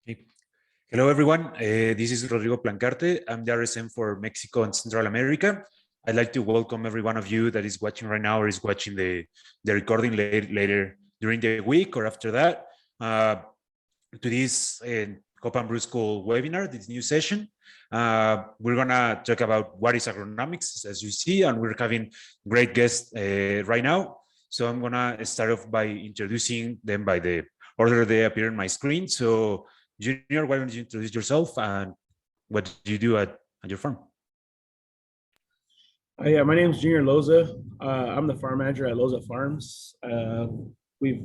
Okay. Hello, everyone. This is Rodrigo Plancarte. I'm the RSM for Mexico and Central America. I'd like to welcome every one of you that is watching right now or is watching the recording later during the week or after that to this Hop and Brew School webinar, this new session. We're going to talk about what is agronomics, as you see, and we're having great guests right now. So I'm going to start off by introducing them by the order they appear on my screen. So Junior, why don't you introduce yourself and what do you do at your farm? Yeah, my name is Junior Loza. I'm the farm manager at Loza Farms. We've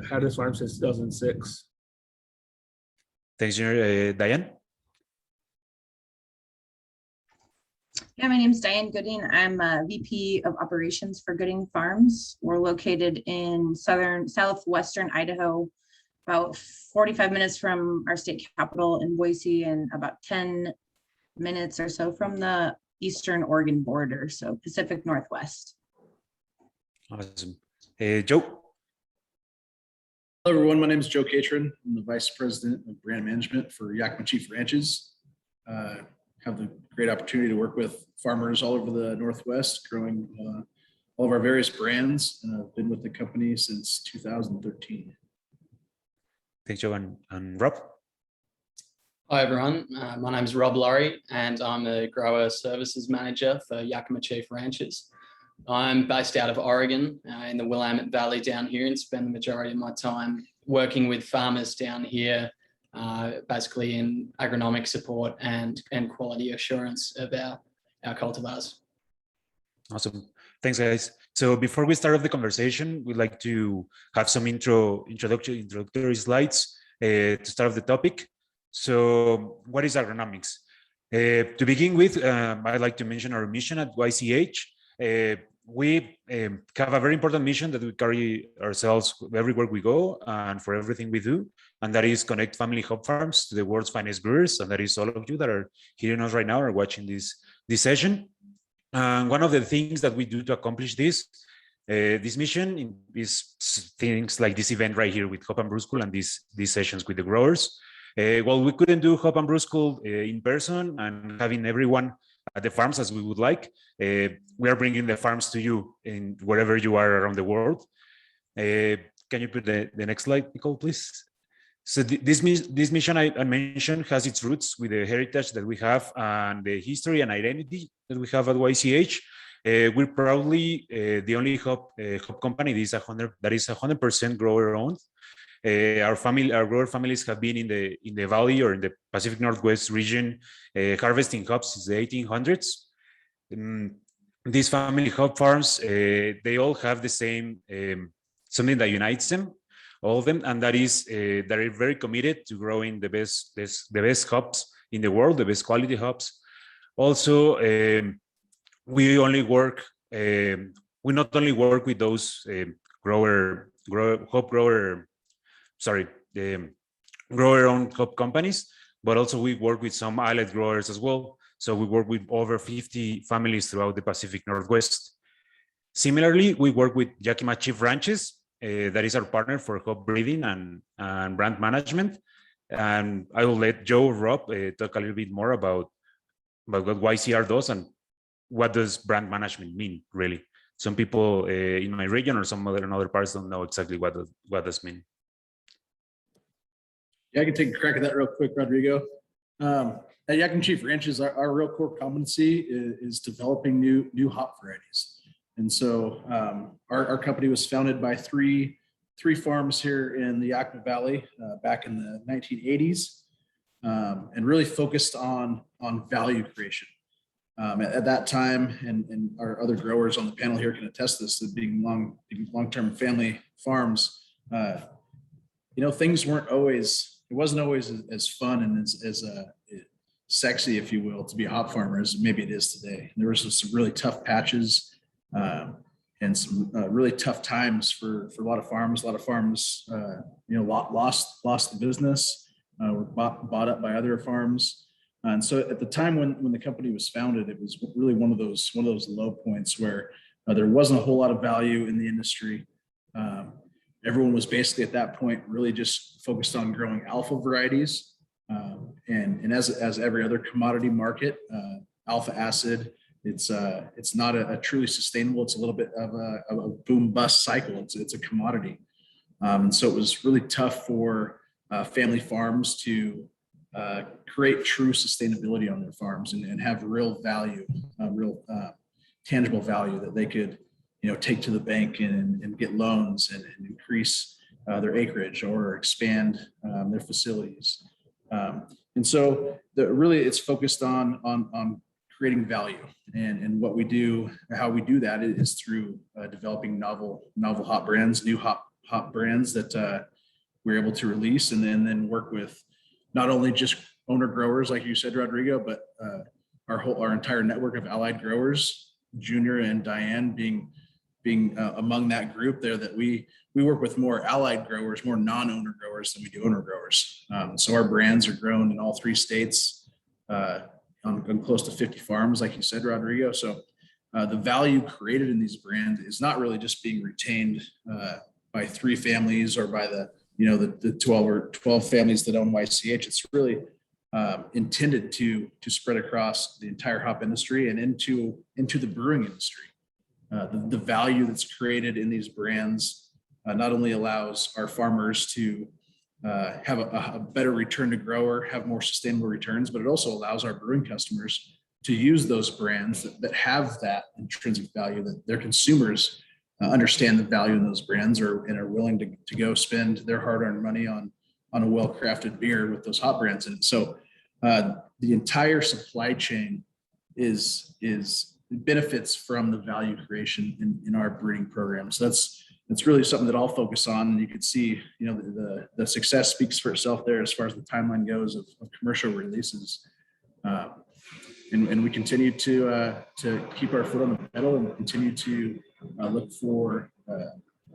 had this farm since 2006. Thanks, Junior. Diane? Yeah, my name is Diane Gooding. I'm a VP of Operations for Gooding Farms. We're located in southwestern Idaho, about 45 minutes from our state capital in Boise and about 10 minutes or so from the eastern Oregon border, so Pacific Northwest. Awesome. Joe? Hello, everyone. My name is Joe Catron. I'm the Vice President of Brand Management for Yakima Chief Ranches. Have the great opportunity to work with farmers all over the Northwest, growing all of our various brands. And I've been with the company since 2013. Thanks, Joe. And Rob? Hi, everyone. My name is Rob Laurie, and I'm a grower services manager for Yakima Chief Ranches. I'm based out of Oregon in the Willamette Valley down here, and spend the majority of my time working with farmers down here, basically in agronomic support and quality assurance of our cultivars. Awesome. Thanks, guys. So before we start off the conversation, we'd like to have some introductory slides to start off the topic. So what is agronomics? To begin with, I'd like to mention our mission at YCH. We have a very important mission that we carry ourselves everywhere we go and for everything we do, and that is connect family hop farms to the world's finest brewers, and that is all of you that are hearing us right now or watching this session. And one of the things that we do to accomplish this mission is things like this event right here with Hop and Brew School and these sessions with the growers. Well, we couldn't do Hop and Brew School in person and having everyone at the farms as we would like. We are bringing the farms to you in wherever you are around the world. Can you put the next slide, Nicole, please? So this mission I mentioned has its roots with the heritage that we have and the history and identity that we have at YCH. We're proudly the only hop company that is 100% grower owned. Our grower families have been in the valley or in the Pacific Northwest region harvesting hops since the 1800s. These family hop farms, they all have the same something that unites them, all of them, and that is they're very committed to growing the best hops in the world, the best quality hops. Also, we not only work with those grower-owned hop companies, but also we work with some allied growers as well. So we work with over 50 families throughout the Pacific Northwest. Similarly, we work with Yakima Chief Ranches, that is our partner for hop breeding and brand management. And I will let Joe or Rob talk a little bit more about what YCR does and what does brand management mean, really. Some people in my region or some in other parts don't know exactly what does mean. Yeah, I can take a crack at that real quick, Rodrigo. At Yakima Chief Ranches, our real core competency is developing new hop varieties. And so our company was founded by three farms here in the Yakima Valley back in the 1980s, and really focused on value creation. At that time, and our other growers on the panel here can attest this, that being long-term family farms, things weren't always. It wasn't always as fun and as sexy, if you will, to be a hop farmer as maybe it is today. There was some really tough patches and some really tough times for a lot of farms. A lot of farms, lost the business, were bought up by other farms. And so at the time when the company was founded, it was really one of those low points where there wasn't a whole lot of value in the industry. Everyone was basically at that point really just focused on growing alpha varieties And as every other commodity market, alpha acid, it's not a truly sustainable. It's a little bit of a boom bust cycle. It's a commodity. And so it was really tough for family farms to create true sustainability on their farms and have real value, real tangible value that they could, take to the bank and get loans and increase their acreage or expand their facilities. And so really it's focused on creating value, and what we do, how we do that is through developing novel hop brands, new hop brands that we're able to release, and then work with not only just owner growers like you said, Rodrigo, but our entire network of allied growers, Junior and Diane being among that group there, that we work with more allied growers, more non-owner growers than we do owner growers. So our brands are grown in all 3 states, on close to 50 farms, like you said, Rodrigo. So the value created in these brands is not really just being retained by 3 families or by the 12 families that own YCH. It's really intended to spread across the entire hop industry and into the brewing industry. The value that's created in these brands not only allows our farmers to have a better return to grower, have more sustainable returns, but it also allows our brewing customers to use those brands that have that intrinsic value, that their consumers understand the value in those brands and are willing to go spend their hard-earned money on a well-crafted beer with those hop brands in it. So the entire supply chain benefits from the value creation in our breeding program. So that's really something that I'll focus on. And you can see, the success speaks for itself there as far as the timeline goes of commercial releases. And we continue to keep our foot on the pedal and continue to look for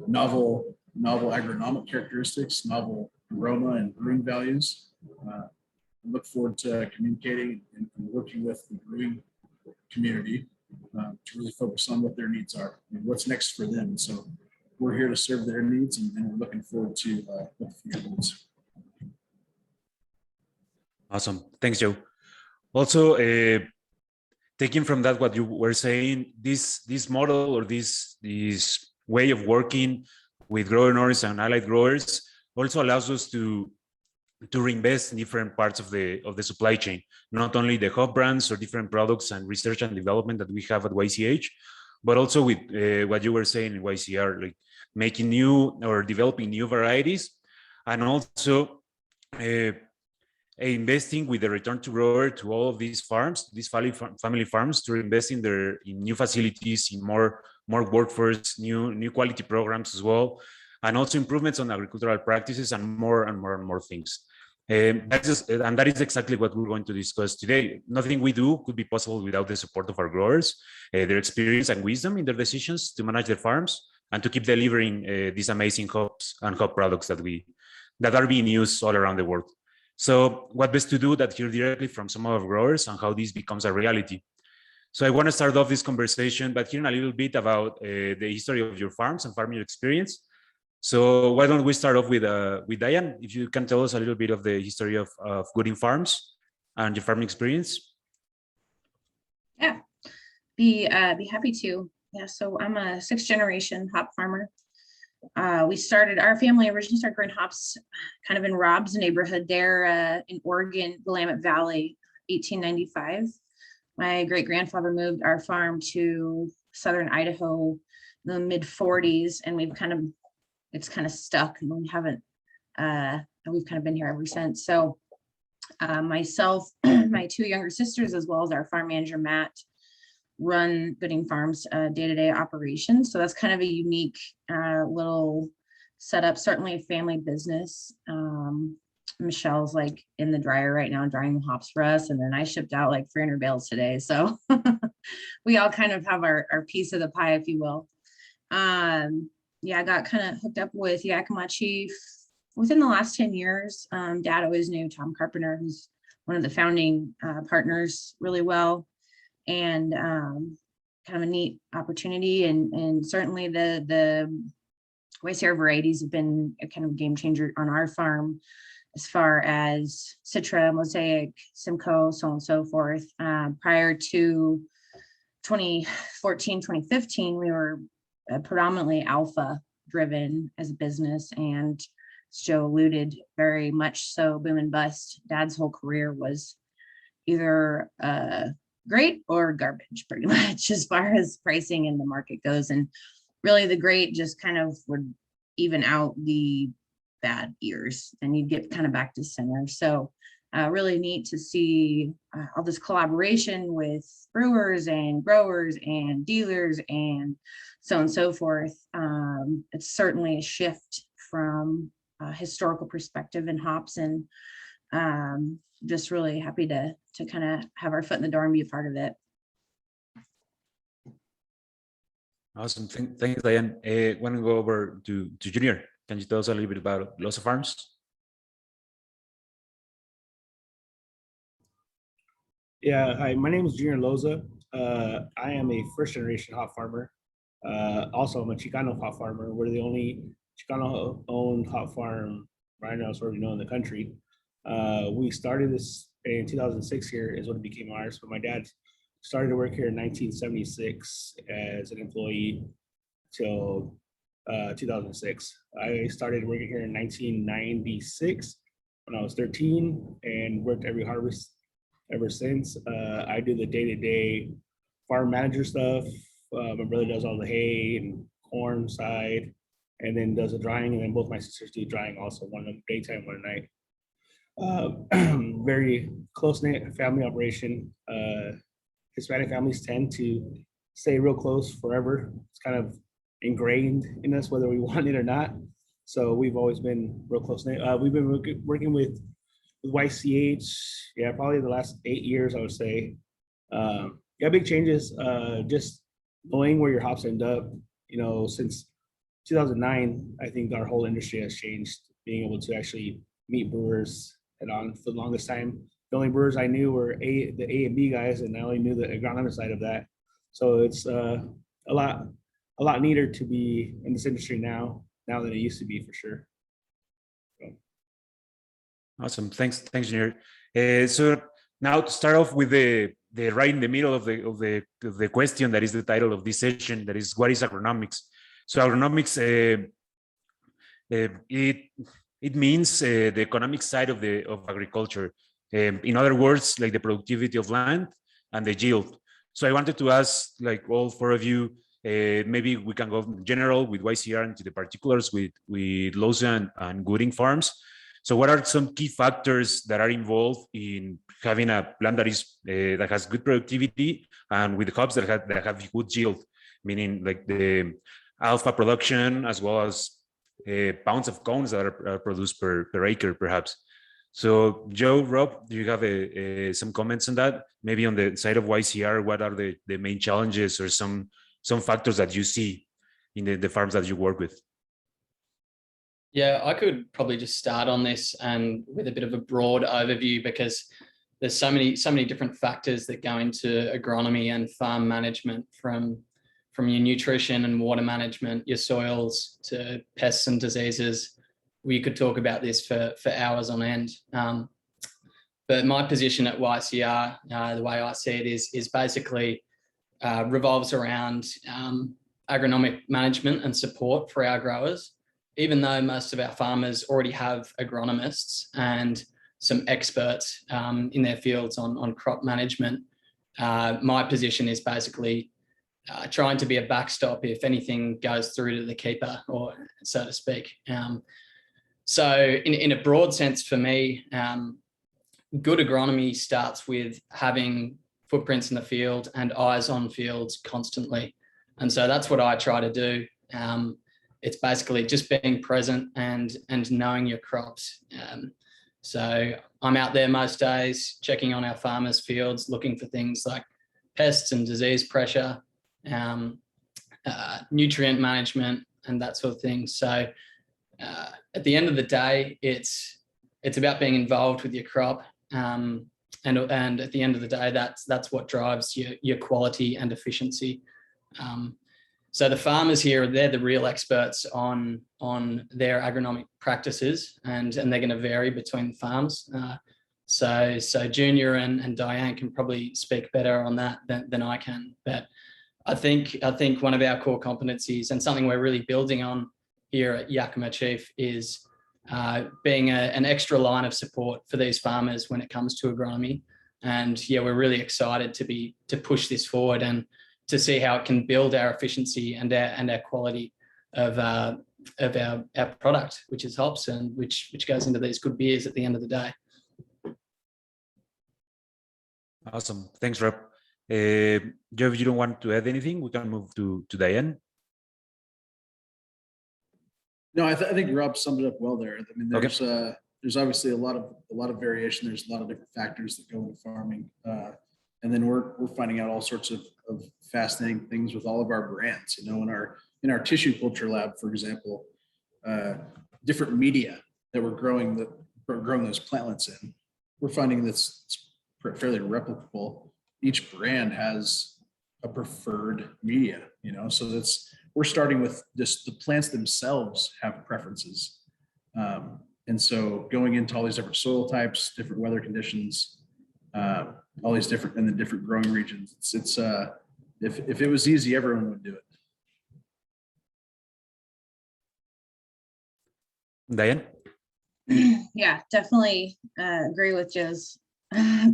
novel agronomic characteristics, novel aroma and brewing values. Look forward to communicating and working with the brewing community to really focus on what their needs are and what's next for them. So we're here to serve their needs, and we're looking forward to what the future holds. Awesome. Thanks, Joe. Also, taking from that what you were saying, this model or this way of working with grower owners and allied growers also allows us to reinvest in different parts of the supply chain, not only the hop brands or different products and research and development that we have at YCH, but also with what you were saying in YCR, like making new or developing new varieties, and also investing with the return to grower to all of these farms, these family farms, to invest in new facilities, in more workforce, new quality programs as well, and also improvements on agricultural practices and more things. That is exactly what we're going to discuss today. Nothing we do could be possible without the support of our growers, their experience and wisdom in their decisions to manage their farms and to keep delivering these amazing hops and hop products that are being used all around the world. So what best to do that hear directly from some of our growers and how this becomes a reality. So I want to start off this conversation by hearing a little bit about the history of your farms and farming experience. So why don't we start off with Diane, if you can tell us a little bit of the history of Gooding Farms and your farming experience. Yeah, be happy to. Yeah, so I'm a 6th generation hop farmer. Our family originally started growing hops kind of in Rob's neighborhood there in Oregon, Willamette Valley, 1895. My great grandfather moved our farm to southern Idaho in the mid 40s, and it's kind of stuck, and we've kind of been here ever since. So myself, my 2 younger sisters, as well as our farm manager, Matt, run Gooding Farms day-to-day operations. So that's kind of a unique little setup, certainly a family business. Michelle's like in the dryer right now drying the hops for us, and then I shipped out like 300 bales today. So we all kind of have our piece of the pie, if you will. Yeah, I got kind of hooked up with Yakima Chief within the last 10 years. Dad always knew Tom Carpenter, who's one of the founding partners, really well, and kind of a neat opportunity. And certainly the YCR varieties have been a kind of game changer on our farm as far as Citra, Mosaic, Simcoe, so on and so forth. Prior to 2014, 2015, we were predominantly alpha driven as a business, and as Joe alluded, very much so boom and bust. Dad's whole career was either great or garbage, pretty much, as far as pricing in the market goes. And really the great just kind of would even out the bad years, and you'd get kind of back to center. So really neat to see all this collaboration with brewers and growers and dealers and so on and so forth. It's certainly a shift from a historical perspective in hops, and just really happy to kind of have our foot in the door and be a part of it. Awesome. Thanks, Diane. Want to go over to Junior. Can you tell us a little bit about Loza Farms? Yeah, hi, my name is Junior Loza. I am a first generation hop farmer. Also, I'm a Chicano hop farmer. We're the only Chicano owned hop farm right now, sort of in the country. We started this in 2006 here is when it became ours. But my dad started to work here in 1976 as an employee till 2006. I started working here in 1996 when I was 13 and worked every harvest ever since. I do the day-to-day farm manager stuff. My brother does all the hay and corn side, and then does the drying, and then both my sisters do drying also, one in the daytime, one at night. Very close-knit family operation. Hispanic families tend to stay real close forever. It's kind of ingrained in us whether we want it or not. So we've always been real close-knit. We've been working with YCH, yeah, probably the last 8 years, I would say. Yeah, big changes. Just knowing where your hops end up, since 2009, I think our whole industry has changed, being able to actually meet brewers head on. For the longest time, the only brewers I knew were the A and B guys, and I only knew the agronomic side of that. So it's a lot neater to be in this industry now than it used to be, for sure. Awesome. Thanks, Junior. So now to start off with the right in the middle of the question that is the title of this session, that is, what is agronomics? So agronomics, it means the economic side of agriculture. In other words, like the productivity of land and the yield. So I wanted to ask, like, all four of you, maybe we can go in general with YCR into the particulars with Loza and Gooding Farms. So what are some key factors that are involved in having a plant that has good productivity and with hops that have good yield, meaning like the alpha production as well as pounds of cones that are produced per acre, perhaps. So Joe, Rob, do you have some comments on that? Maybe on the side of YCR, what are the main challenges or some factors that you see in the farms that you work with? Yeah, I could probably just start on this and with a bit of a broad overview, because there's so many different factors that go into agronomy and farm management, from your nutrition and water management, your soils, to pests and diseases. We could talk about this for hours on end. But my position at YCR, the way I see it is basically revolves around agronomic management and support for our growers. Even though most of our farmers already have agronomists and some experts in their fields on crop management, my position is basically trying to be a backstop if anything goes through to the keeper, or so to speak. So in a broad sense for me, good agronomy starts with having footprints in the field and eyes on fields constantly. And so that's what I try to do. It's basically just being present and knowing your crops. So I'm out there most days checking on our farmers' fields, looking for things like pests and disease pressure, nutrient management, and that sort of thing. So at the end of the day, it's about being involved with your crop. And at the end of the day, that's what drives your quality and efficiency. So the farmers here, they're the real experts on their agronomic practices, and they're going to vary between farms. So Junior and Diane can probably speak better on that than I can. But I think one of our core competencies and something we're really building on here at Yakima Chief is being an extra line of support for these farmers when it comes to agronomy. And yeah, we're really excited to push this forward and to see how it can build our efficiency and our quality of our product, which is hops, and which goes into these good beers at the end of the day. Awesome. Thanks, Rob. Joe, if you don't want to add anything, we can move to Diane. No, I think Rob summed it up well there. I mean, there's obviously a lot of variation. There's a lot of different factors that go into farming, and then we're finding out all sorts of fascinating things with all of our brands. You know, in our tissue culture lab, for example, different media that we're growing those plantlets in, we're finding that's fairly replicable. Each brand has a preferred media, you know, so we're starting with just the plants themselves have preferences. And so going into all these different soil types, different weather conditions, all these different, and the different growing regions, it's if it was easy, everyone would do it. Diane? Yeah, definitely agree with Joe's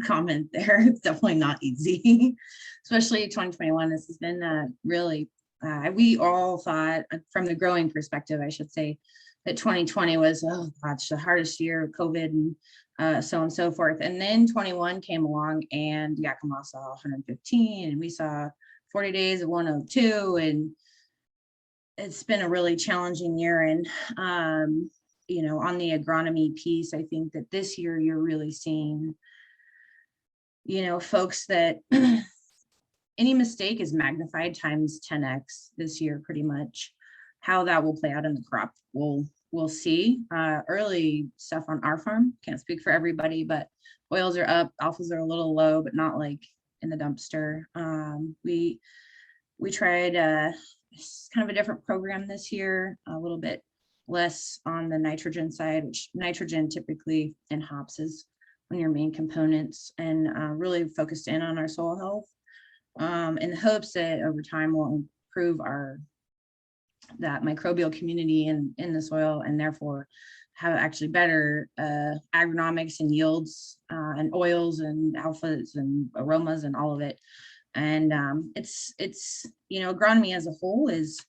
comment there. It's definitely not easy, especially 2021. This has been really, we all thought from the growing perspective, I should say, that 2020 was, oh gosh, the hardest year of COVID and so on and so forth. And then 21 came along and Yakima saw 115 and we saw 40 days of 102. And it's been a really challenging year. And, you know, on the agronomy piece, I think that this year you're really seeing, you know, folks that any mistake is magnified times 10x this year, pretty much. How that will play out in the crop, we'll see. Early stuff on our farm, can't speak for everybody, but oils are up, alphas are a little low, but not like in the dumpster. We tried kind of a different program this year, a little bit less on the nitrogen side, which nitrogen typically in hops is one of your main components, and really focused in on our soil health in the hopes that over time will improve that microbial community in the soil, and therefore have actually better agronomics and yields and oils and alphas and aromas and all of it. And it's you know, agronomy as a whole is,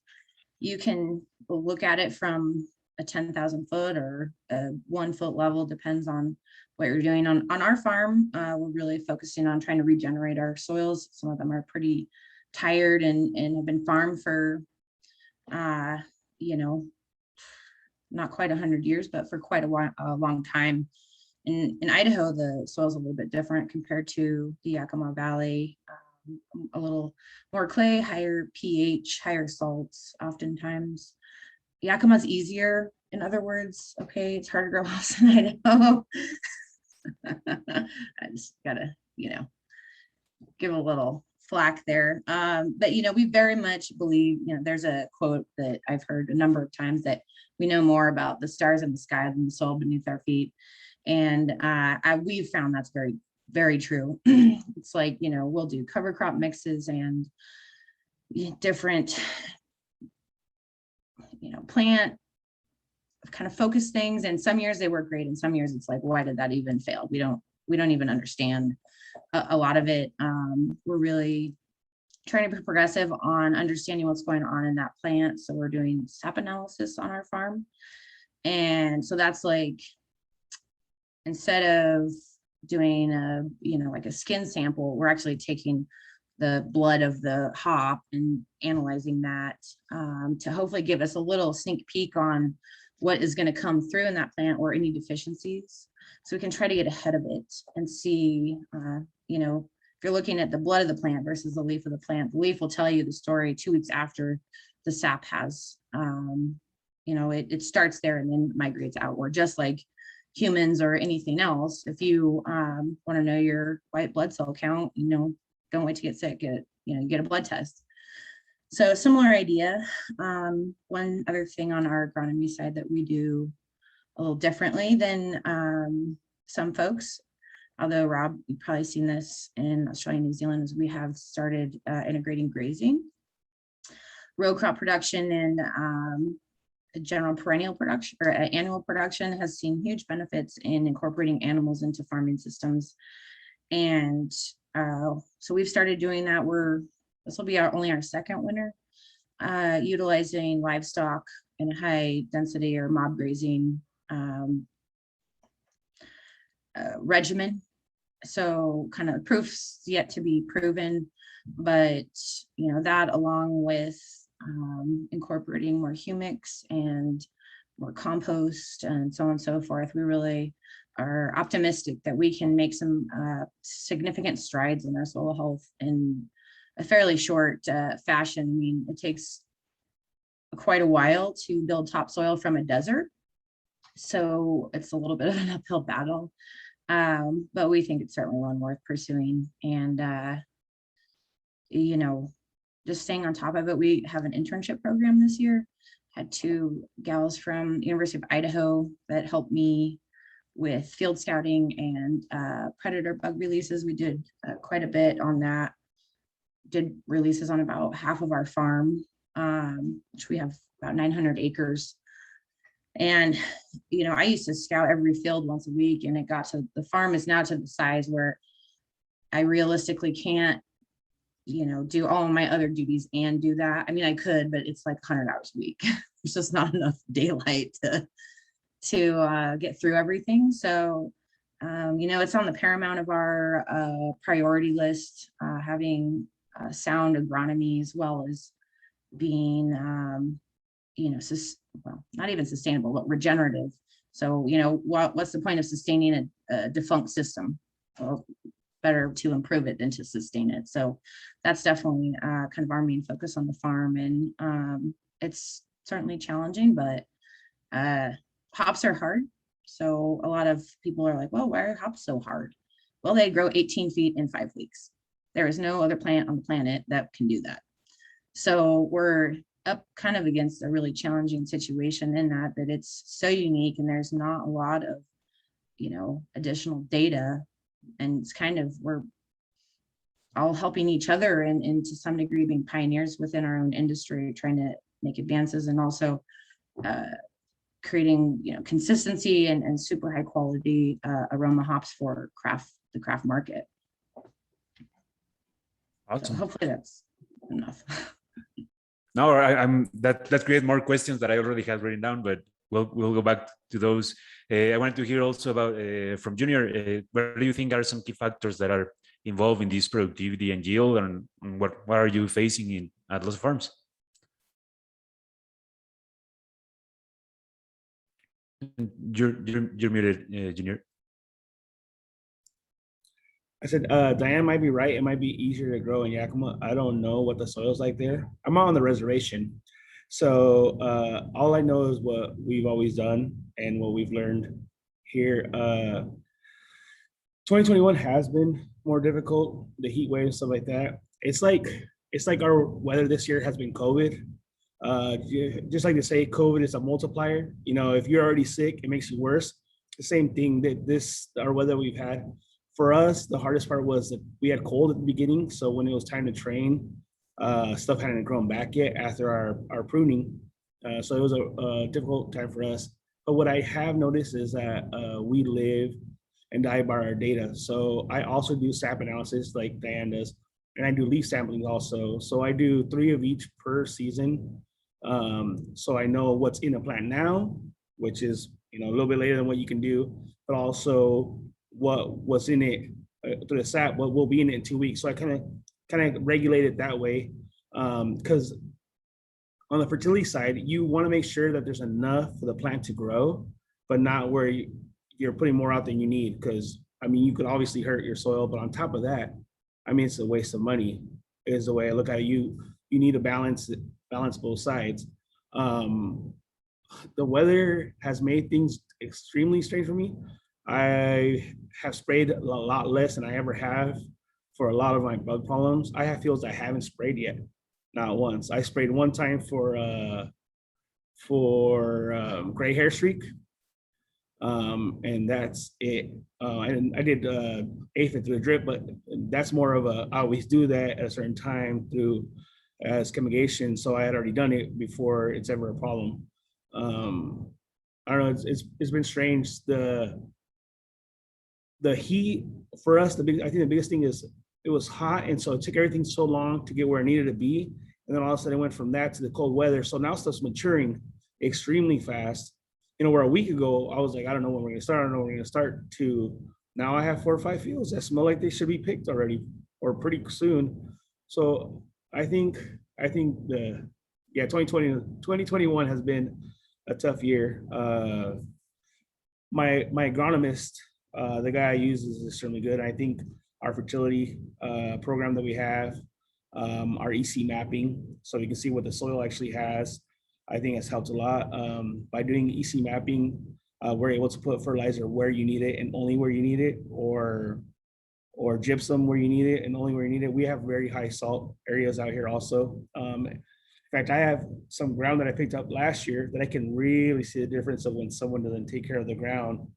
you can look at it from a 10,000 foot or a 1 foot level, depends on what you're doing. On our farm, we're really focusing on trying to regenerate our soils. Some of them are pretty tired and have been farmed for you know, not quite 100 years, but for quite a long time. In Idaho, the soil's a little bit different compared to the Yakima Valley. A little more clay, higher pH, higher salts oftentimes. Yakima's easier, in other words. Okay, it's hard to grow hops in Idaho. I just gotta, you know, give a little flack there. But, you know, we very much believe, you know, there's a quote that I've heard a number of times, that we know more about the stars in the sky than the soil beneath our feet. And we've found that's very, very true. It's like, you know, we'll do cover crop mixes and different, you know, plant kind of focus things. And some years they work great. And some years it's like, why did that even fail? We don't even understand a lot of it. We're really trying to be progressive on understanding what's going on in that plant. So we're doing sap analysis on our farm. And so that's like, instead of doing a, you know, like a skin sample, we're actually taking the blood of the hop and analyzing that to hopefully give us a little sneak peek on what is going to come through in that plant or any deficiencies. So we can try to get ahead of it and see, you know, if you're looking at the blood of the plant versus the leaf of the plant, the leaf will tell you the story 2 weeks after the sap has, you know, it starts there and then migrates outward, just like humans or anything else. If you want to know your white blood cell count, you know, don't wait to get sick, get a blood test. So similar idea. One other thing on our agronomy side that we do a little differently than some folks, although Rob, you've probably seen this in Australia and New Zealand, is we have started integrating grazing, row crop production, and general perennial production or annual production has seen huge benefits in incorporating animals into farming systems. And so we've started doing that. This will be only our second winter, utilizing livestock in a high density or mob grazing regimen. So kind of proofs yet to be proven, but that along with incorporating more humics and more compost and so on and so forth, we really are optimistic that we can make some significant strides in our soil health in a fairly short fashion. I mean, it takes quite a while to build topsoil from a desert, so it's a little bit of an uphill battle, but we think it's certainly one worth pursuing. And just staying on top of it. We have an internship program this year. Had 2 gals from the University of Idaho that helped me with field scouting and predator bug releases. We did quite a bit on that. Did releases on about half of our farm, which we have about 900 acres. And, I used to scout every field once a week, and the farm is now to the size where I realistically can't do all of my other duties and do that. I mean, I could, but it's like 100 hours a week. There's just not enough daylight to get through everything. So, it's on the paramount of our priority list, having sound agronomy as well as being, not even sustainable, but regenerative. So, what's the point of sustaining a defunct system? Well, better to improve it than to sustain it. So that's definitely kind of our main focus on the farm. And it's certainly challenging, but hops are hard. So a lot of people are like, well, why are hops so hard? Well, they grow 18 feet in 5 weeks. There is no other plant on the planet that can do that. So we're up kind of against a really challenging situation in that it's so unique, and there's not a lot of, additional data. And it's kind of, we're all helping each other and to some degree being pioneers within our own industry, trying to make advances, and also creating consistency and super high quality aroma hops for the craft market. Awesome. So hopefully that's enough. No, I'm that create more questions that I already had written down, but we'll go back to those. I wanted to hear also about from Junior. What do you think are some key factors that are involved in this productivity and yield, and what are you facing at Los Farms? You're muted, Junior. I said, Diane might be right. It might be easier to grow in Yakima. I don't know what the soil's like there. I'm on the reservation. So all I know is what we've always done and what we've learned here. 2021 has been more difficult, the heat wave and stuff like that. It's like our weather this year has been COVID. Just like to say, COVID is a multiplier. If you're already sick, it makes you worse. The same thing that our weather we've had. For us, the hardest part was that we had cold at the beginning. So when it was time to train, stuff hadn't grown back yet after our pruning. So it was a difficult time for us. But what I have noticed is that we live and die by our data. So I also do sap analysis like Diane does, and I do leaf sampling also. So I do 3 of each per season. So I know what's in the plant now, which is a little bit later than what you can do, but also what's in it through the sap, what will be in it in 2 weeks. So I kind of regulate it that way, because on the fertility side, you want to make sure that there's enough for the plant to grow, but not where you're putting more out than you need. Because you could obviously hurt your soil, but on top of that, it's a waste of money. Is the way I look at it. You need to balance both sides. The weather has made things extremely strange for me. I have sprayed a lot less than I ever have for a lot of my bug problems. I have fields I haven't sprayed yet. not once. I sprayed one time for gray hair streak, and that's it. And I did aphid through a drip, but that's more of a, I always do that at a certain time through as fumigation. So I had already done it before it's ever a problem. I don't know. It's been strange. The heat for us, I think the biggest thing is it was hot, and so it took everything so long to get where it needed to be, and then all of a sudden it went from that to the cold weather. So now stuff's maturing extremely fast. You know, where a week ago I was like, I don't know when we're gonna start. I don't know when we're gonna start. To now I have 4 or 5 fields that smell like they should be picked already or pretty soon. So I think the 2021 has been a tough year. My agronomist, the guy I use is extremely good. I think our fertility program that we have, our EC mapping, so we can see what the soil actually has, I think has helped a lot. By doing EC mapping, we're able to put fertilizer where you need it and only where you need it, or gypsum where you need it and only where you need it. We have very high salt areas out here also. In fact, I have some ground that I picked up last year that I can really see the difference of when someone doesn't take care of the ground.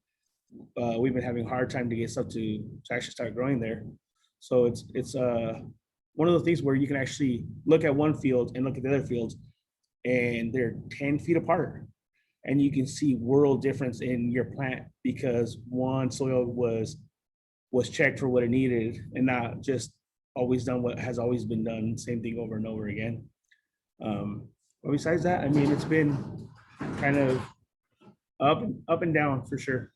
We've been having a hard time to get stuff to actually start growing there. So it's one of those things where you can actually look at one field and look at the other fields, and they're 10 feet apart. And you can see world difference in your plant because one soil was checked for what it needed and not just always done what has always been done, same thing over and over again. But besides that, I mean, it's been kind of up and down for sure.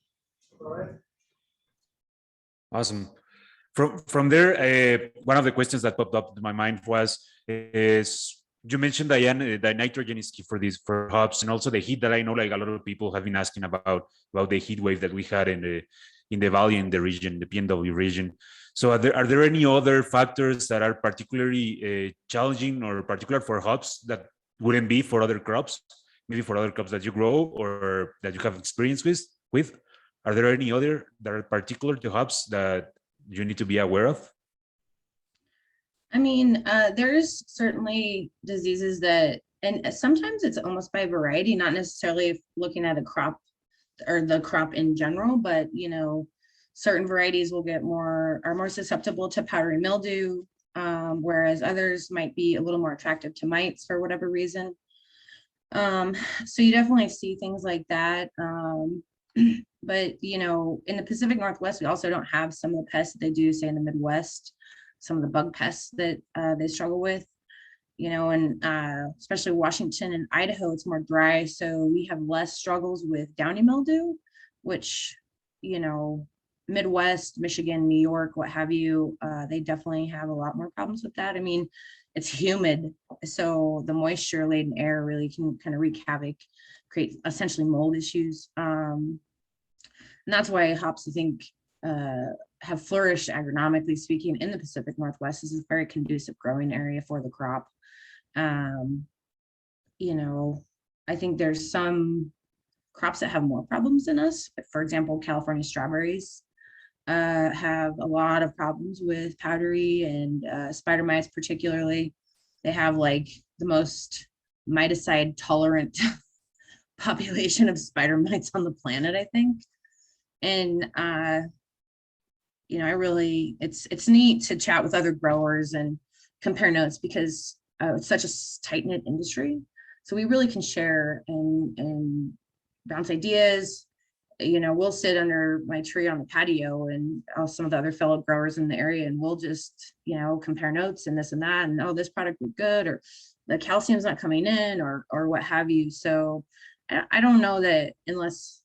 Awesome. From there, one of the questions that popped up in my mind is you mentioned, Diane, the nitrogen is key for hops, and also the heat that I know like a lot of people have been asking about the heat wave that we had in the valley, in the region, the PNW region. So are there any other factors that are particularly challenging or particular for hops that wouldn't be for other crops, maybe for other crops that you grow or that you have experience with? Are there any other that are particular to hops that you need to be aware of? I mean, there's certainly diseases that, and sometimes it's almost by variety, not necessarily looking at a crop or the crop in general, but you know, certain varieties will are more susceptible to powdery mildew, whereas others might be a little more attractive to mites for whatever reason. So you definitely see things like that. But you know, in the Pacific Northwest, we also don't have some of the pests that they do, say in the Midwest, some of the bug pests that they struggle with, you know, and especially Washington and Idaho, it's more dry. So we have less struggles with downy mildew, which, you know, Midwest, Michigan, New York, what have you, they definitely have a lot more problems with that. I mean, it's humid, so the moisture laden air really can kind of wreak havoc, create essentially mold issues. And that's why hops, I think, have flourished agronomically speaking in the Pacific Northwest. This is a very conducive growing area for the crop. You know, I think there's some crops that have more problems than us. For example, California strawberries have a lot of problems with powdery and spider mites particularly. They have like the most miticide tolerant population of spider mites on the planet, I think. And you know, it's neat to chat with other growers and compare notes because it's such a tight-knit industry. So we really can share and bounce ideas. You know, we'll sit under my tree on the patio and some of the other fellow growers in the area, and we'll just, you know, compare notes and this and that, and oh, this product was good, or the calcium's not coming in, or what have you. So I don't know that, unless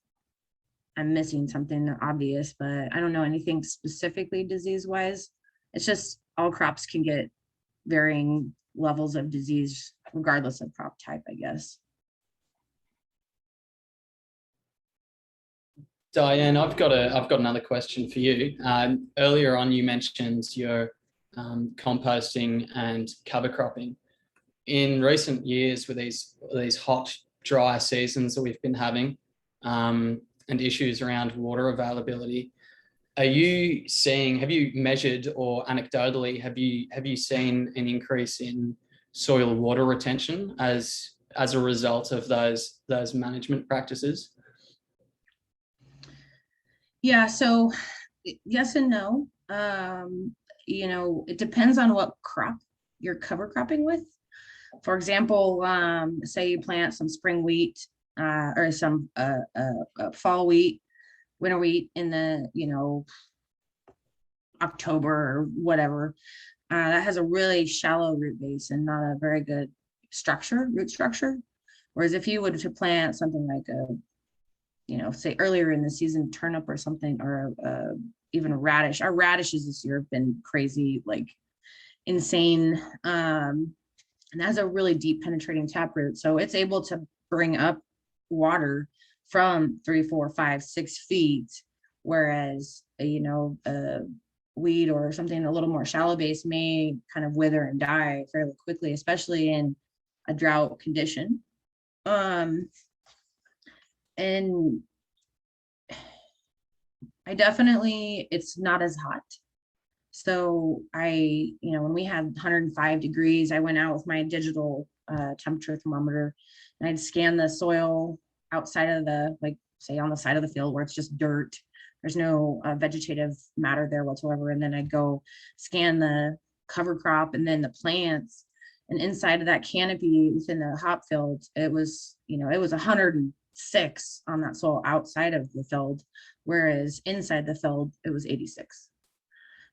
I'm missing something obvious, but I don't know anything specifically disease-wise. It's just all crops can get varying levels of disease regardless of crop type, I guess. Diane, I've got another question for you. Earlier on, you mentioned your composting and cover cropping. In recent years, with these hot, dry seasons that we've been having, and issues around water availability, have you measured, or anecdotally have you seen an increase in soil water retention as a result of those management practices? Yeah, so yes and no. It depends on what crop you're cover cropping with. For example, say you plant some spring wheat or some fall wheat, winter wheat in the, October or whatever. That has a really shallow root base and not a very good root structure. Whereas if you would to plant something like say earlier in the season, turnip or something, or even a radish. Our radishes this year have been crazy, like insane. And that has a really deep penetrating taproot. So it's able to bring up water from 3, 4, 5, 6 feet. Whereas, a weed or something a little more shallow base may kind of wither and die fairly quickly, especially in a drought condition. And it's not as hot. So when we had 105 degrees, I went out with my digital temperature thermometer and I'd scan the soil outside of say on the side of the field where it's just dirt. There's no vegetative matter there whatsoever. And then I'd go scan the cover crop and then the plants. And inside of that canopy within the hop field, it was 106 on that soil outside of the field, whereas inside the field, it was 86.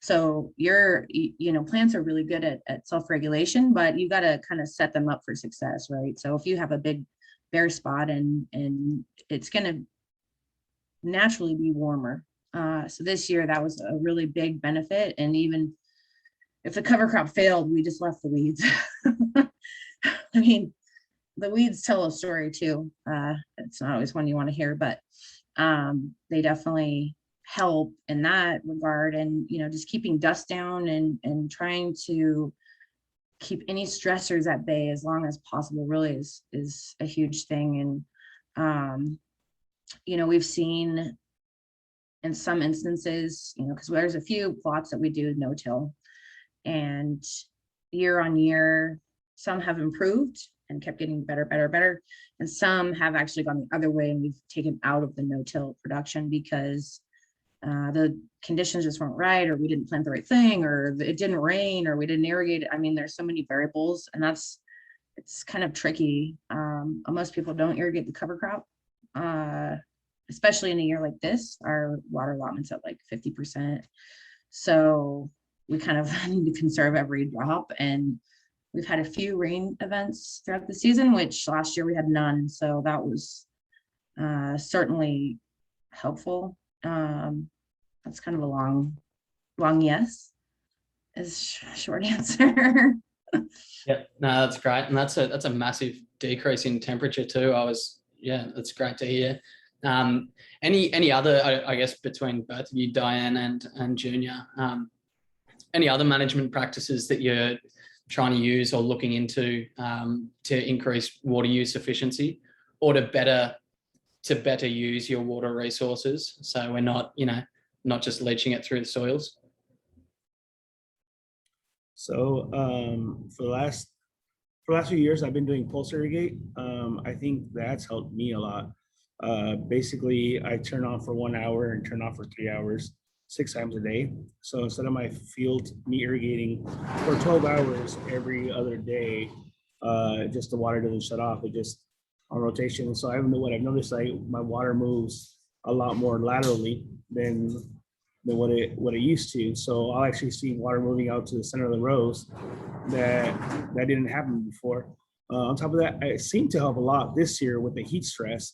So plants are really good at self-regulation, but you got to kind of set them up for success, right? So if you have a big bare spot and it's going to naturally be warmer. So this year that was a really big benefit. And even if the cover crop failed, we just left the weeds. I mean, the weeds tell a story too. It's not always one you want to hear, but they definitely help in that regard. And, just keeping dust down and trying to keep any stressors at bay as long as possible really is a huge thing. And, we've seen in some instances, because there's a few plots that we do no-till, and year on year, some have improved and kept getting better. And some have actually gone the other way and we've taken out of the no-till production because the conditions just weren't right, or we didn't plant the right thing, or it didn't rain, or we didn't irrigate it. I mean, there's so many variables, and it's kind of tricky. Most people don't irrigate the cover crop, especially in a year like this. Our water allotment's at like 50%. So we kind of need to conserve every drop. And we've had a few rain events throughout the season, which last year we had none. So that was certainly helpful. That's kind of a long yes is short answer. Yeah, no, that's great. And that's a massive decrease in temperature too. That's great to hear. Any other, I guess, between both of you, Diane and Junior, any other management practices that you're trying to use or looking into to increase water use efficiency, or to better use your water resources, so we're not just leaching it through the soils? So for the last few years, I've been doing pulse irrigate. I think that's helped me a lot. Basically, I turn on for 1 hour and turn off for 3 hours, 6 times a day. So instead of my field me irrigating for 12 hours every other day, just the water doesn't shut off. It just on rotation. So what I've noticed, my water moves a lot more laterally than what it used to. So I'll actually see water moving out to the center of the rows that didn't happen before. On top of that, it seemed to help a lot this year with the heat stress,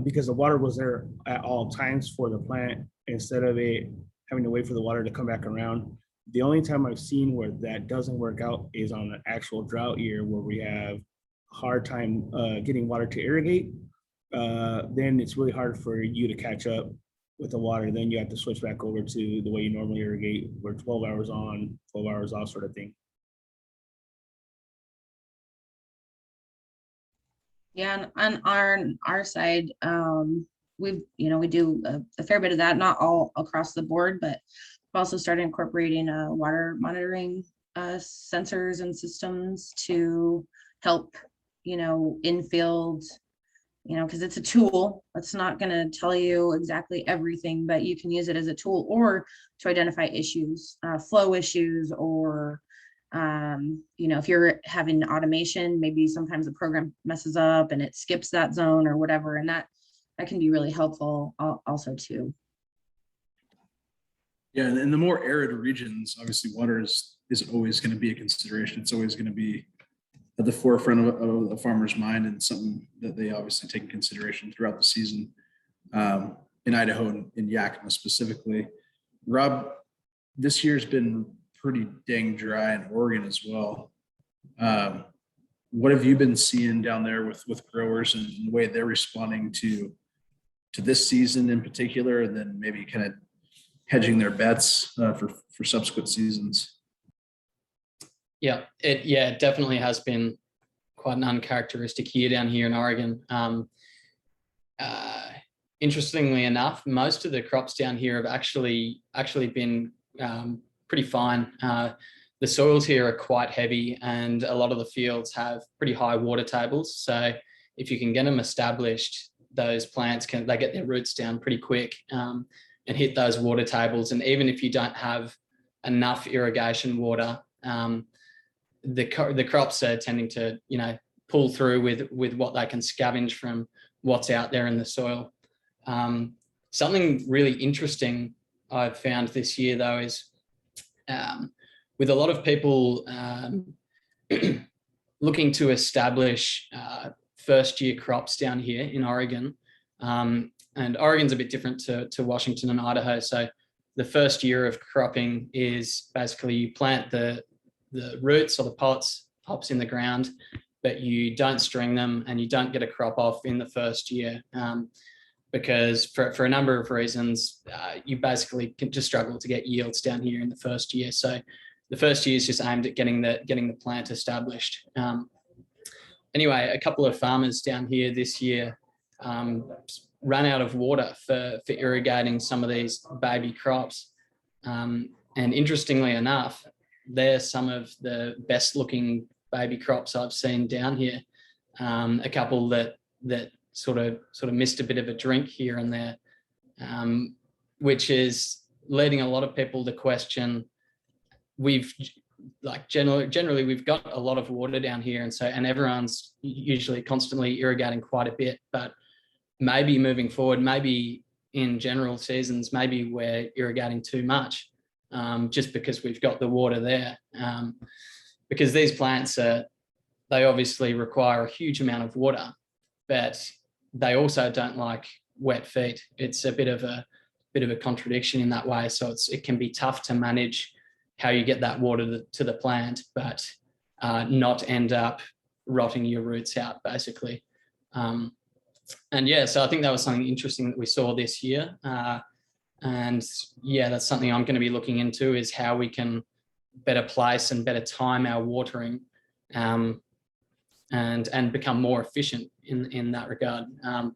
because the water was there at all times for the plant instead of it having to wait for the water to come back around. The only time I've seen where that doesn't work out is on an actual drought year where we have a hard time getting water to irrigate. Then it's really hard for you to catch up with the water. Then you have to switch back over to the way you normally irrigate, where 12 hours on, 12 hours off sort of thing. Yeah, and on our side, we do a fair bit of that, not all across the board, but we've also started incorporating water monitoring sensors and systems to help, infield, because it's a tool. It's not going to tell you exactly everything, but you can use it as a tool or to identify issues, flow issues, or, if you're having automation, maybe sometimes the program messes up and it skips that zone or whatever. And that can be really helpful also too. Yeah, and the more arid regions, obviously water is always going to be a consideration. It's always going to be at the forefront of a farmer's mind, and something that they obviously take in consideration throughout the season. In Idaho and in Yakima specifically. Rob, this year's been pretty dang dry in Oregon as well. What have you been seeing down there with growers and the way they're responding to this season in particular, and then maybe kind of hedging their bets for subsequent seasons? Yeah, it definitely has been quite an uncharacteristic year down here in Oregon. Interestingly enough, most of the crops down here have actually been pretty fine. The soils here are quite heavy, and a lot of the fields have pretty high water tables. So if you can get them established, those plants they get their roots down pretty quick and hit those water tables. And even if you don't have enough irrigation water, the crops are tending to pull through with what they can scavenge from what's out there in the soil. Something really interesting I've found this year though is with a lot of people looking to establish first year crops down here in Oregon, and Oregon's a bit different to Washington and Idaho. So the first year of cropping is basically you plant the roots or the pops in the ground, but you don't string them and you don't get a crop off in the first year. Because for a number of reasons, you basically can just struggle to get yields down here in the first year. So the first year is just aimed at getting the plant established. Anyway, a couple of farmers down here this year ran out of water for irrigating some of these baby crops. And interestingly enough, they're some of the best looking baby crops I've seen down here. A couple that sort of missed a bit of a drink here and there, which is leading a lot of people to question. Generally we've got a lot of water down here, and everyone's usually constantly irrigating quite a bit, but maybe moving forward, maybe in general seasons, maybe we're irrigating too much, just because we've got the water there. Because these plants they obviously require a huge amount of water, but they also don't like wet feet. It's a bit of a contradiction in that way. So it can be tough to manage how you get that water to the plant, but not end up rotting your roots out, basically. And yeah, so I think that was something interesting that we saw this year. And yeah, that's something I'm going to be looking into, is how we can better place and better time our watering, and become more efficient in that regard,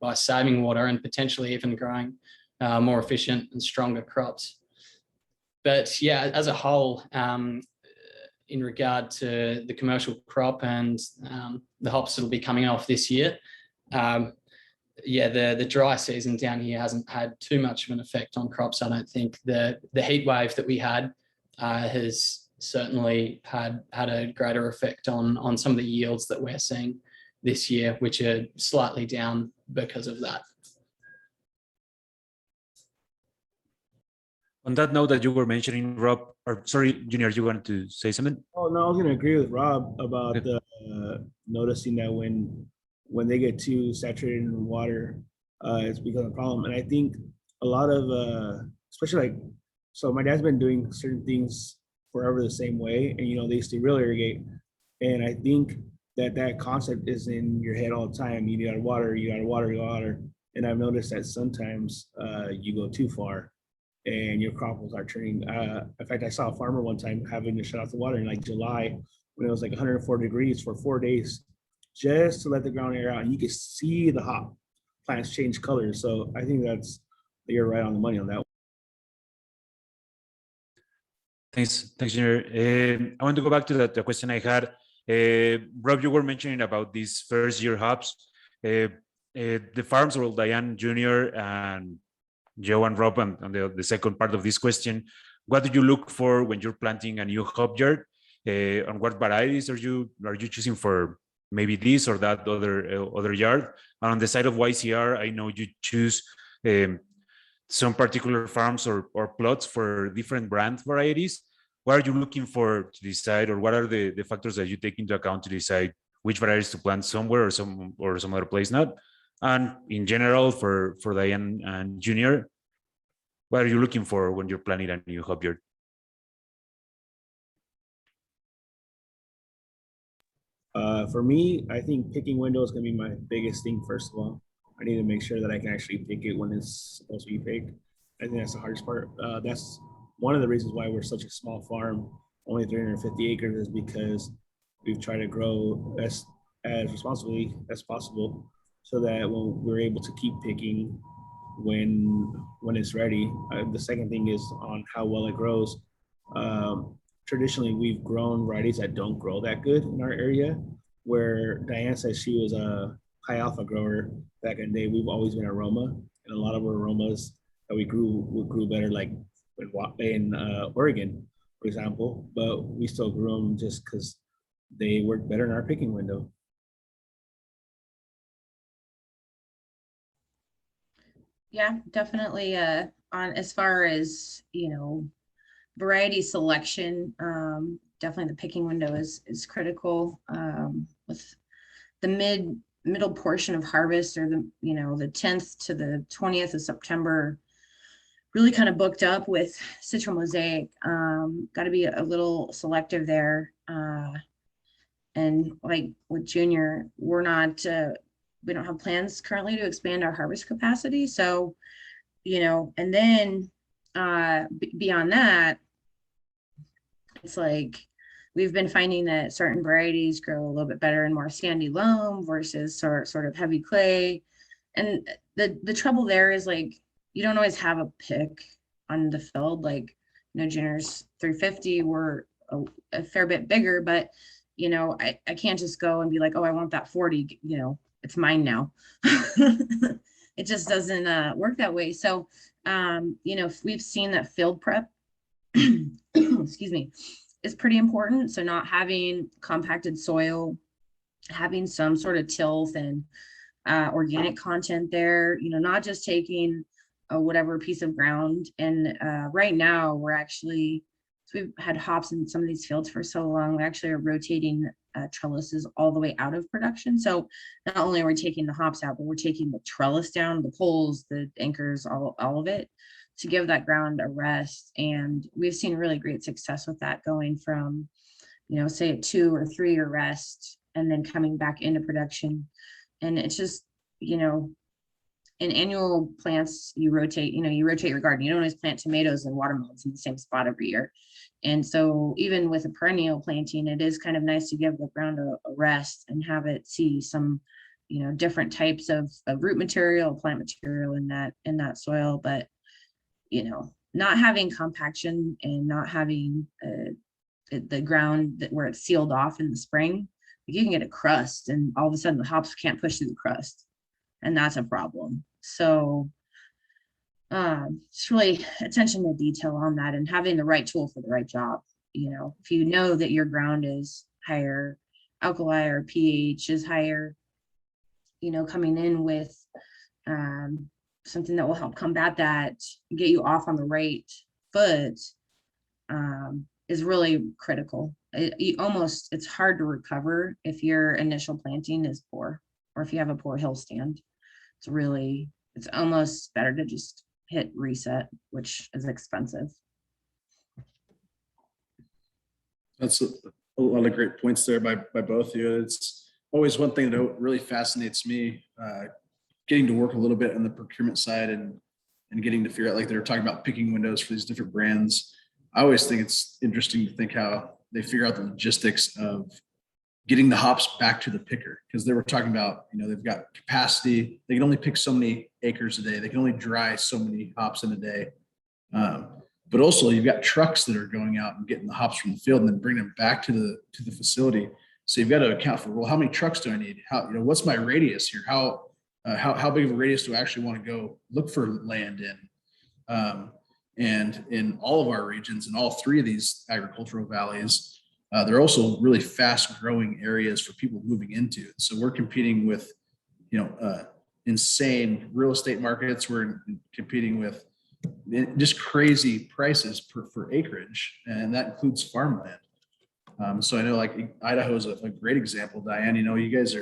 by saving water and potentially even growing more efficient and stronger crops. But yeah, as a whole, in regard to the commercial crop and the hops that will be coming off this year, yeah, the dry season down here hasn't had too much of an effect on crops. I don't think the heat wave that we had has certainly had a greater effect on some of the yields that we're seeing this year, which are slightly down because of that. On that note that you were mentioning, Rob, or sorry, Junior, you wanted to say something? Oh no, I was going to agree with Rob about noticing that when they get too saturated in water, it's become a problem. And I think a lot of, especially so my dad's been doing certain things forever the same way, and they still really irrigate. And I think that concept is in your head all the time. You gotta water, you gotta water, you gotta water. And I've noticed that sometimes you go too far and your crop will start turning. In fact, I saw a farmer one time having to shut off the water in like July when it was like 104 degrees for 4 days, just to let the ground air out. And you could see the hop plants change colors. So I think you're right on the money on that one. Thanks, Junior. I want to go back to the question I had. Rob, you were mentioning about these first year hops. The farms, or Diane Junior and Joe and Rob, and the second part of this question, what do you look for when you're planting a new hop yard? And what varieties are you choosing for maybe this or that other yard? And on the side of YCR, I know you choose some particular farms or plots for different brand varieties. What are you looking for to decide, or what are the factors that you take into account to decide which varieties to plant somewhere or some other place not? And in general, for Diane and Junior, what are you looking for when you're planning a new hop yard? For me, I think picking window is going to be my biggest thing. First of all, I need to make sure that I can actually pick it when it's supposed to be picked. I think that's the hardest part. That's one of the reasons why we're such a small farm, only 350 acres, is because we've tried to grow as responsibly as possible, so that when we're able to keep picking when it's ready. The second thing is on how well it grows. Traditionally, we've grown varieties that don't grow that good in our area. Where Diane says she was a high alpha grower back in the day, we've always been aroma, and a lot of our aromas that we grew better, like in Oregon, for example. But we still grew them just because they work better in our picking window. Yeah, definitely. On as far as, variety selection, definitely the picking window is critical. With the middle portion of harvest, or the 10th to the 20th of September, really kind of booked up with Citral Mosaic. Got to be a little selective there. And like with Junior, we don't have plans currently to expand our harvest capacity. So, and then beyond that, it's like we've been finding that certain varieties grow a little bit better in more sandy loam versus sort of heavy clay. And the trouble there is, like, you don't always have a pick on the field. Like, Junior's 350 were a fair bit bigger, but I can't just go and be like, oh, I want that 40, it's mine now. It just doesn't work that way. So, we've seen that field prep, excuse me, is pretty important. So not having compacted soil, having some sort of tilth and organic content there, not just taking whatever piece of ground. And right now we've had hops in some of these fields for so long, we actually are rotating trellises all the way out of production. So not only are we taking the hops out, but we're taking the trellis down, the poles, the anchors, all of it, to give that ground a rest. And we've seen really great success with that, going from, say a 2 or 3 year rest and then coming back into production. And it's just, in annual plants, you rotate your garden. You don't always plant tomatoes and watermelons in the same spot every year. And so even with a perennial planting, it is kind of nice to give the ground a rest and have it see some, different types of root material, plant material in that soil. But, not having compaction and not having the ground where it's sealed off in the spring, you can get a crust, and all of a sudden the hops can't push through the crust. And that's a problem. So it's really attention to detail on that, and having the right tool for the right job. If you know that your ground is higher alkali or pH is higher, coming in with something that will help combat that, get you off on the right foot, is really critical. It's hard to recover if your initial planting is poor, or if you have a poor hill stand. It's almost better to just hit reset, which is expensive. That's a lot of great points there by both of you. It's always one thing that really fascinates me, getting to work a little bit on the procurement side and getting to figure out, like they were talking about picking windows for these different brands. I always think it's interesting to think how they figure out the logistics of getting the hops back to the picker, because they were talking about, they've got capacity. They can only pick so many acres a day. They can only dry so many hops in a day. but also you've got trucks that are going out and getting the hops from the field and then bringing them back to the facility. So you've got to account for, well, how many trucks do I need? What's my radius here? How big of a radius do I actually want to go look for land in? And in all of our regions, in all three of these agricultural valleys, they're also really fast growing areas for people moving into. So we're competing with, insane real estate markets. We're competing with just crazy prices for acreage, and that includes farmland. So I know like Idaho is a great example. Diane, you guys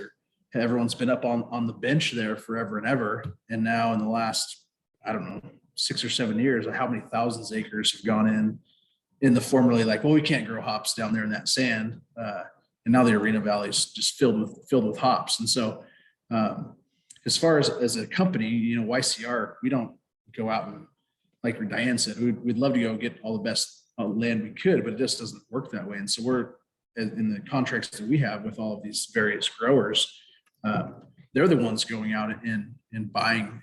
everyone's been up on the bench there forever and ever. And now in the last, I don't know, 6 or 7 years, how many thousands of acres have gone in the formerly like, well, we can't grow hops down there in that sand. And now the Arena Valley is just filled with hops. And so as far as a company, YCR, we don't go out and, like Diane said, we'd love to go get all the best land we could, but it just doesn't work that way. And so we're in the contracts that we have with all of these various growers, they're the ones going out and buying,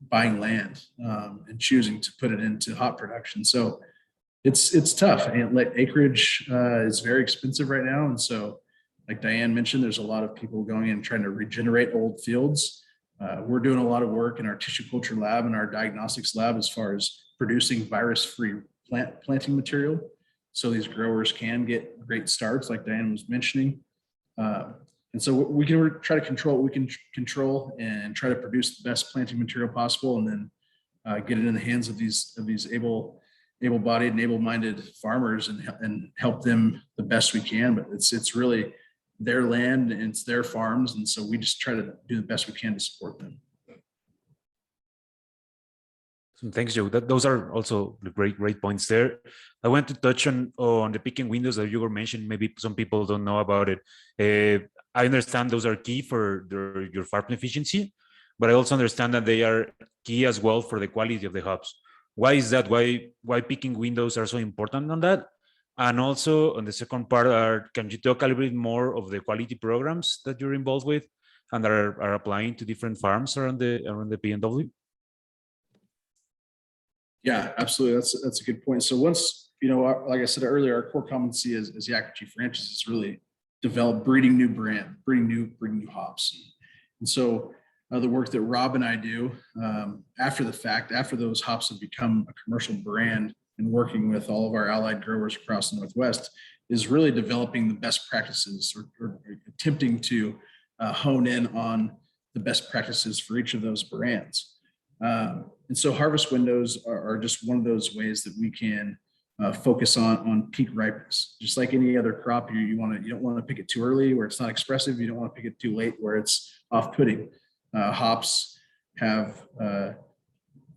buying land and choosing to put it into hop production. So it's tough, and like acreage is very expensive right now. And so, like Diane mentioned, there's a lot of people going in and trying to regenerate old fields. We're doing a lot of work in our tissue culture lab and our diagnostics lab as far as producing virus-free planting material, so these growers can get great starts, like Diane was mentioning. And so we can try to control what we can control and try to produce the best planting material possible, and then get it in the hands of these able-bodied and able-minded farmers and help them the best we can. But it's really their land and it's their farms, and so we just try to do the best we can to support them. Thanks, Joe. Those are also the great points there. I want to touch on the picking windows that you were mentioning. Maybe some people don't know about it. I understand those are key for your farm efficiency, but I also understand that they are key as well for the quality of the hops. Why is that? Why picking windows are so important on that? And also on the second part, can you talk a little bit more of the quality programs that you're involved with and that are applying to different farms around the PNW? Yeah, absolutely. That's a good point. So once, like I said earlier, our core competency as Yakima Chief Ranches is really develop breeding new hops. And so the work that Rob and I do after the fact, after those hops have become a commercial brand and working with all of our allied growers across the Northwest, is really developing the best practices or attempting to hone in on the best practices for each of those brands. And so harvest windows are just one of those ways that we can focus on peak ripeness. Just like any other crop, you don't want to pick it too early where it's not expressive. You don't want to pick it too late where it's off-putting. Hops have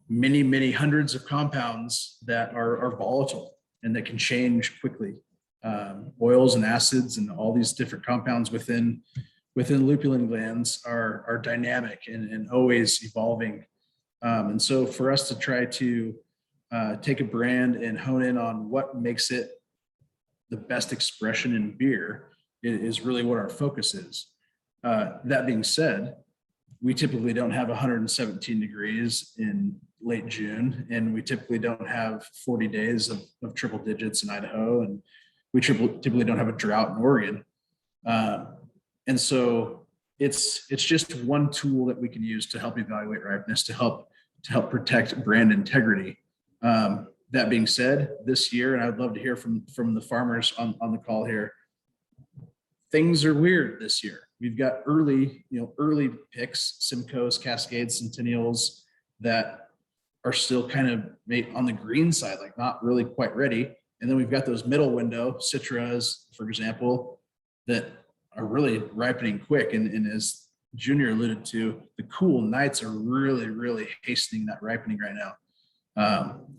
many hundreds of compounds that are volatile and that can change quickly. Oils and acids and all these different compounds within lupulin glands are dynamic and always evolving. And so for us to try to take a brand and hone in on what makes it the best expression in beer is really what our focus is. That being said, we typically don't have 117 degrees in late June, and we typically don't have 40 days of triple digits in Idaho, and we typically don't have a drought in Oregon. And so it's just one tool that we can use to help evaluate ripeness, to help protect brand integrity. That being said, this year, and I'd love to hear from the farmers on the call here, things are weird this year. We've got early picks, Simcoes, Cascades, Centennials that are still kind of on the green side, like not really quite ready. And then we've got those middle window Citras, for example, that are really ripening quick. And as Junior alluded to, the cool nights are really hastening that ripening right now.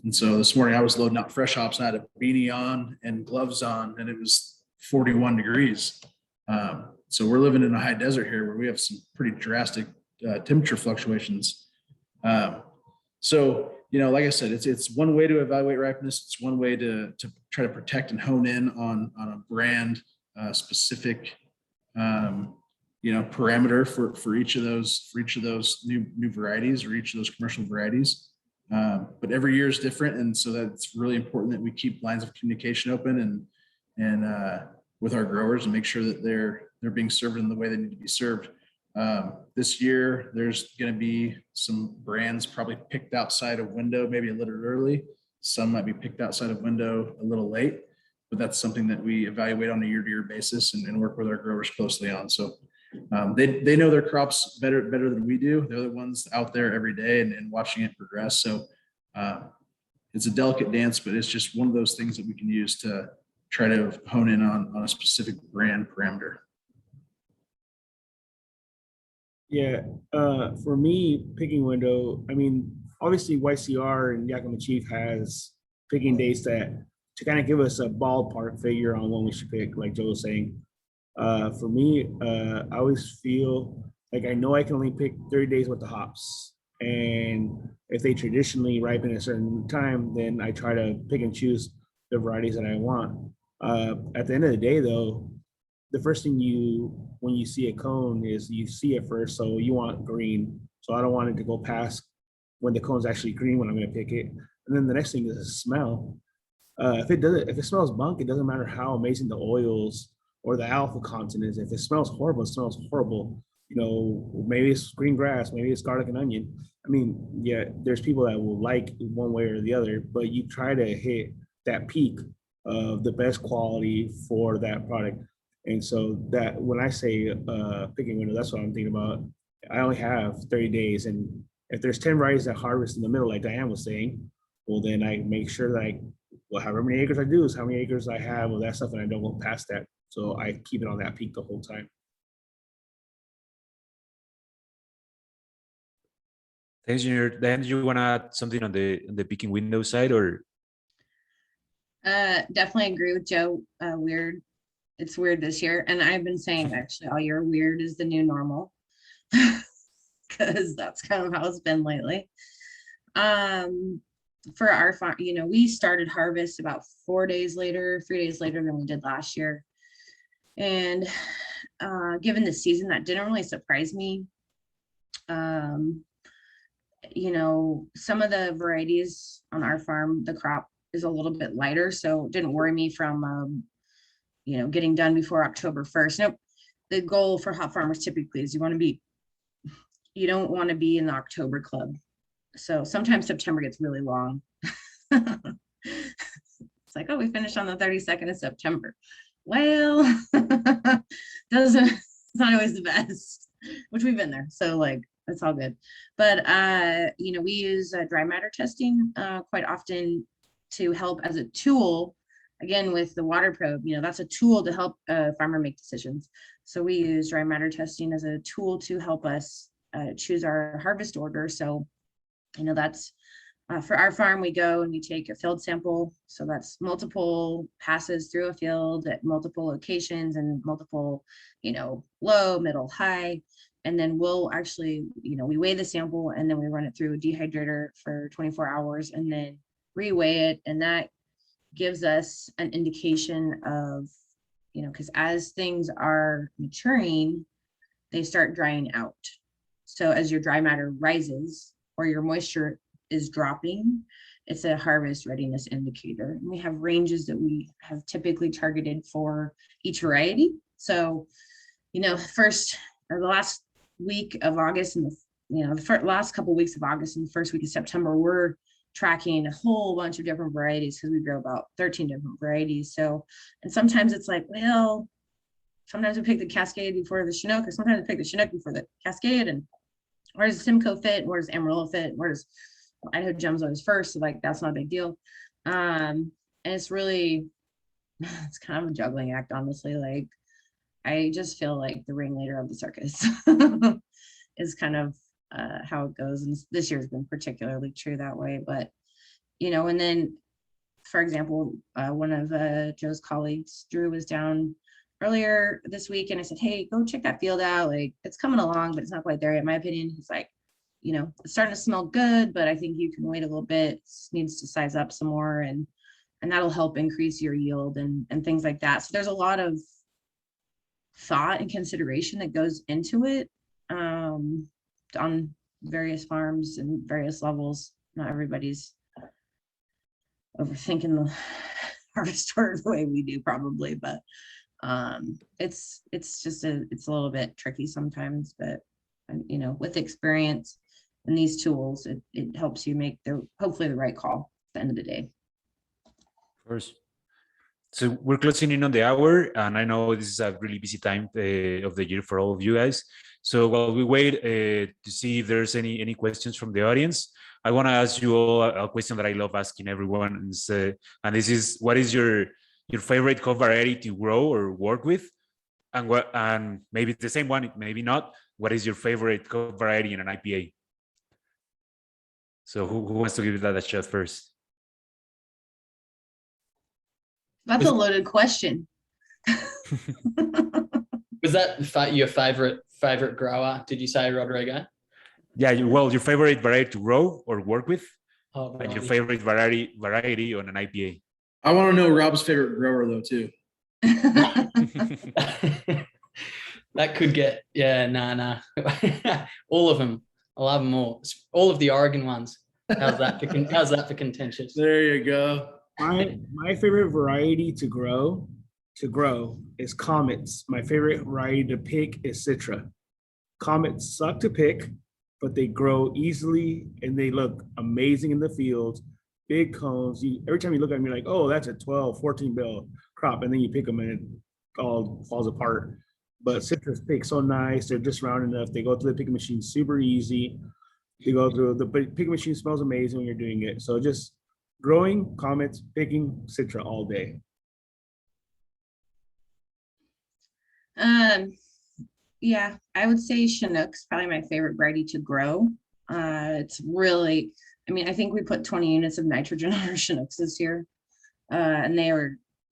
And so this morning I was loading out fresh hops and I had a beanie on and gloves on, and it was 41 degrees. So we're living in a high desert here where we have some pretty drastic temperature fluctuations. So, like I said, it's one way to evaluate ripeness. It's one way to try to protect and hone in on a brand specific, parameter for each of those new varieties or each of those commercial varieties. But every year is different. And so that's really important that we keep lines of communication open and with our growers and make sure that they're being served in the way they need to be served. This year, there's going to be some brands probably picked outside of window, maybe a little early. Some might be picked outside of window a little late, but that's something that we evaluate on a year-to-year basis and work with our growers closely on. So they know their crops better than we do. They're the ones out there every day and watching it progress. So it's a delicate dance, but it's just one of those things that we can use to try to hone in on a specific brand parameter. Yeah, for me, picking window, I mean, obviously YCR and Yakima Chief has picking dates that to kind of give us a ballpark figure on when we should pick, like Joe was saying. For me, I always feel like I know I can only pick 30 days worth of hops. And if they traditionally ripen at a certain time, then I try to pick and choose the varieties that I want. At the end of the day, though, the first thing when you see a cone is you see it first, so you want green. So I don't want it to go past when the cone's actually green when I'm going to pick it. And then the next thing is the smell. If it smells bunk, it doesn't matter how amazing the oils or the alpha content is. If it smells horrible, it smells horrible. You know, maybe it's green grass, maybe it's garlic and onion. I mean, yeah, there's people that will like one way or the other, but you try to hit that peak of the best quality for that product. And so that when I say picking window, that's what I'm thinking about. I only have 30 days. And if there's 10 varieties that harvest in the middle, like Diane was saying, well, then I make sure that however many acres I do is how many acres I have of that stuff, and I don't go past that. So I keep it on that peak the whole time. Thanks, Junior. Then do you want to add something on the picking window side, or? Definitely agree with Joe. Weird. It's weird this year. And I've been saying actually all year, weird is the new normal. Because that's kind of how it's been lately. For our farm, you know, we started harvest about 3 days later than we did last year. And given the season, that didn't really surprise me. You know, some of the varieties on our farm, the crop is a little bit lighter, so it didn't worry me from you know, getting done before October 1st. Nope. The goal for hop farmers typically is you don't want to be in the October club. So sometimes September gets really long. It's like, oh, we finished on the 32nd of September. Well, it's not always the best, which we've been there. So like, it's all good. But, you know, we use dry matter testing quite often to help as a tool. Again, with the water probe, you know, that's a tool to help a farmer make decisions. So we use dry matter testing as a tool to help us choose our harvest order. So, you know, that's for our farm, we go and we take a field sample. So that's multiple passes through a field at multiple locations and multiple, you know, low, middle, high. And then we'll actually, you know, we weigh the sample and then we run it through a dehydrator for 24 hours and then reweigh it. And that gives us an indication of, you know, because as things are maturing, they start drying out. So as your dry matter rises or your moisture is dropping, it's a harvest readiness indicator. And we have ranges that we have typically targeted for each variety. So, you know, the last week of August and the last couple of weeks of August and the first week of September, we're tracking a whole bunch of different varieties because we grow about 13 different varieties. So, and sometimes it's like, well, sometimes we pick the Cascade before the Chinook, or sometimes we pick the Chinook before the Cascade. And where does Simcoe fit? Where does Amarillo fit? Where does Idaho Gems always first? So like, that's not a big deal. And it's really, it's kind of a juggling act, honestly. Like, I just feel like the ringleader of the circus is kind of how it goes. And this year has been particularly true that way. But, you know, and then, for example, one of Joe's colleagues, Drew, was down earlier this week and I said, hey, go check that field out. Like, it's coming along, but it's not quite there yet, in my opinion. He's like, you know, it's starting to smell good, but I think you can wait a little bit. It needs to size up some more, and that'll help increase your yield and things like that. So there's a lot of thought and consideration that goes into it on various farms and various levels. not everybody's overthinking the harvest order the way we do probably, but it's just it's a little bit tricky sometimes, but you know, with experience and these tools, it helps you make hopefully the right call at the end of the day. Of course. So we're closing in on the hour, and I know this is a really busy time of the year for all of you guys. So while we wait to see if there's any questions from the audience, I want to ask you all a question that I love asking everyone, and this is, what is your favorite crop variety to grow or work with, and maybe it's the same one, maybe not. What is your favorite crop variety in an IPA? So who wants to give that a shot first? That's a loaded question. Was that your favorite grower? Did you say, Rodrigo? Yeah, your favorite variety to grow or work with, Oh, and your favorite variety on an IPA. I want to know Rob's favorite grower though too. That could get, no. All of them. I'll have them all of the Oregon ones. How's that for contentious? There you go. My favorite variety to grow is Comets. My favorite variety to pick is Citra. Comets suck to pick, but they grow easily and they look amazing in the fields. Big cones. Every time you look at them, you're like, oh, that's a 12, 14 bill crop. And then you pick them and it all falls apart. But Citrus pick so nice. They're just round enough. They go through the picking machine super easy. They go through the picking machine, smells amazing when you're doing it. So just growing, Comets, picking, Citra all day. Yeah, I would say Chinook's probably my favorite variety to grow. It's really, I mean, I think we put 20 units of nitrogen on our Chinooks this year, and they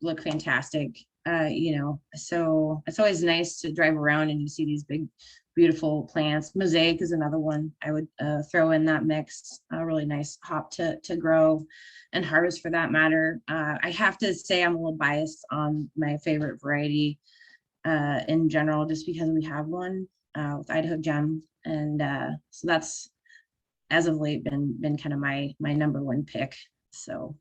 look fantastic. You know, so it's always nice to drive around and you see these big, beautiful plants. Mosaic is another one I would throw in that mix. A really nice hop to grow and harvest for that matter. I have to say I'm a little biased on my favorite variety in general, just because we have one with Idaho Gem, and so that's as of late been kind of my number one pick. So.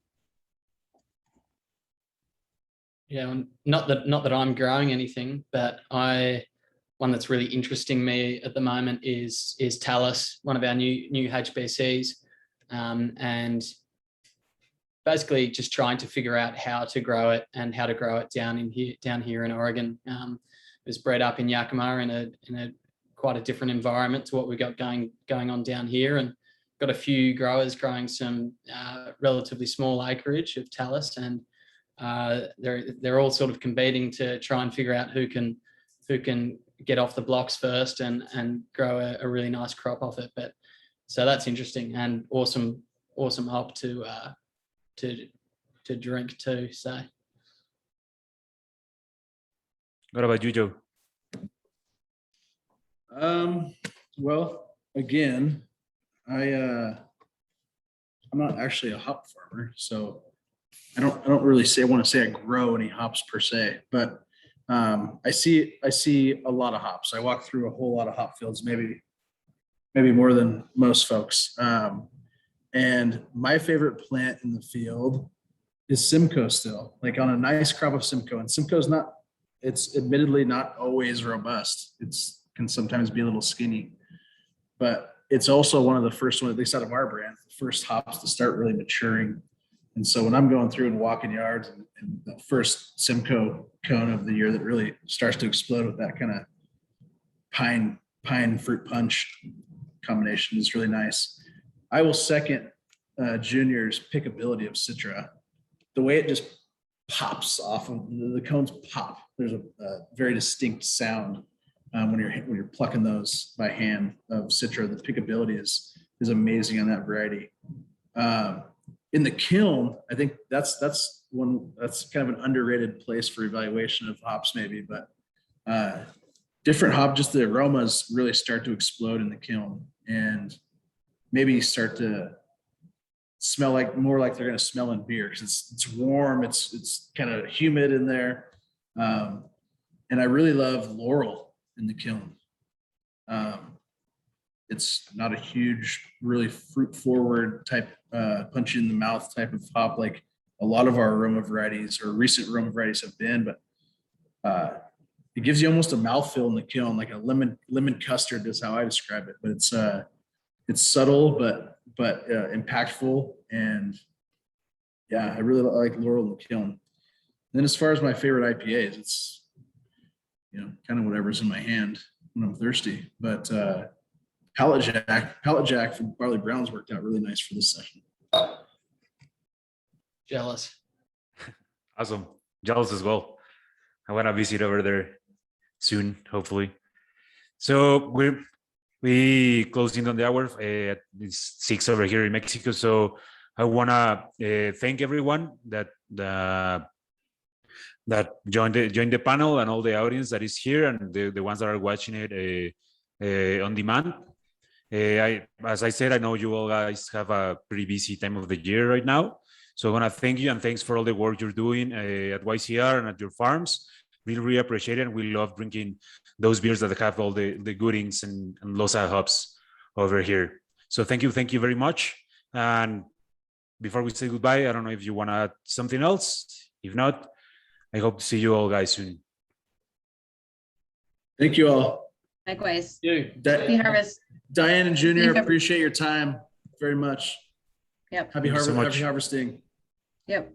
Yeah, not that I'm growing anything, but one that's really interesting me at the moment is Talus, one of our new HBCs, and basically just trying to figure out how to grow it and how to grow it down here in Oregon. It was bred up in Yakima in a quite a different environment to what we got going on down here, and got a few growers growing some relatively small acreage of Talus, and they're all sort of competing to try and figure out who can get off the blocks first and grow a really nice crop off it. But so that's interesting and awesome hop to drink too. So what about you, Joe? Well, again, I'm not actually a hop farmer, so I don't really want to say I grow any hops per se, but I see a lot of hops. I walk through a whole lot of hop fields, maybe more than most folks. And my favorite plant in the field is Simcoe still, like on a nice crop of Simcoe. And Simcoe's it's admittedly not always robust. Can sometimes be a little skinny, but it's also one of the first ones, at least out of our brand, the first hops to start really maturing. And so when I'm going through and walking yards and the first Simcoe cone of the year that really starts to explode with that kind of pine fruit punch combination is really nice. I will second Junior's pickability of Citra. The way it just pops off of the cones pop. There's a very distinct sound when you're plucking those by hand of Citra. The pickability is amazing on that variety. In the kiln, I think that's kind of an underrated place for evaluation of hops, maybe, but different hop, just the aromas really start to explode in the kiln and maybe start to smell more like they're going to smell in beer because it's warm, it's kind of humid in there, and I really love laurel in the kiln. It's not a huge, really fruit forward type, punch in the mouth type of hop like a lot of our aroma varieties or recent aroma varieties have been, but it gives you almost a mouthfeel in the kiln, like a lemon custard is how I describe it. But it's subtle but impactful, and yeah, I really like Laurel in the kiln. And then as far as my favorite IPAs, it's kind of whatever's in my hand when I'm thirsty. But Pallet Jack from Barley Browns worked out really nice for this session. Jealous. Awesome. Jealous as well. I want to visit over there soon, hopefully. So we closing on the hour. It's 6 over here in Mexico. So I want to thank everyone that joined the panel, and all the audience that is here, and the ones that are watching it on demand. As I said, I know you all guys have a pretty busy time of the year right now. So I want to thank you, and thanks for all the work you're doing at YCR and at your farms. Really appreciate it. And we love drinking those beers that have all the goodings and Losa hops over here. So thank you very much. And before we say goodbye, I don't know if you want to add something else. If not, I hope to see you all guys soon. Thank you all. Likewise. You. Happy harvest. Diane and Junior, appreciate your time very much. Yep. Happy Thank you so much. harvesting. Yep.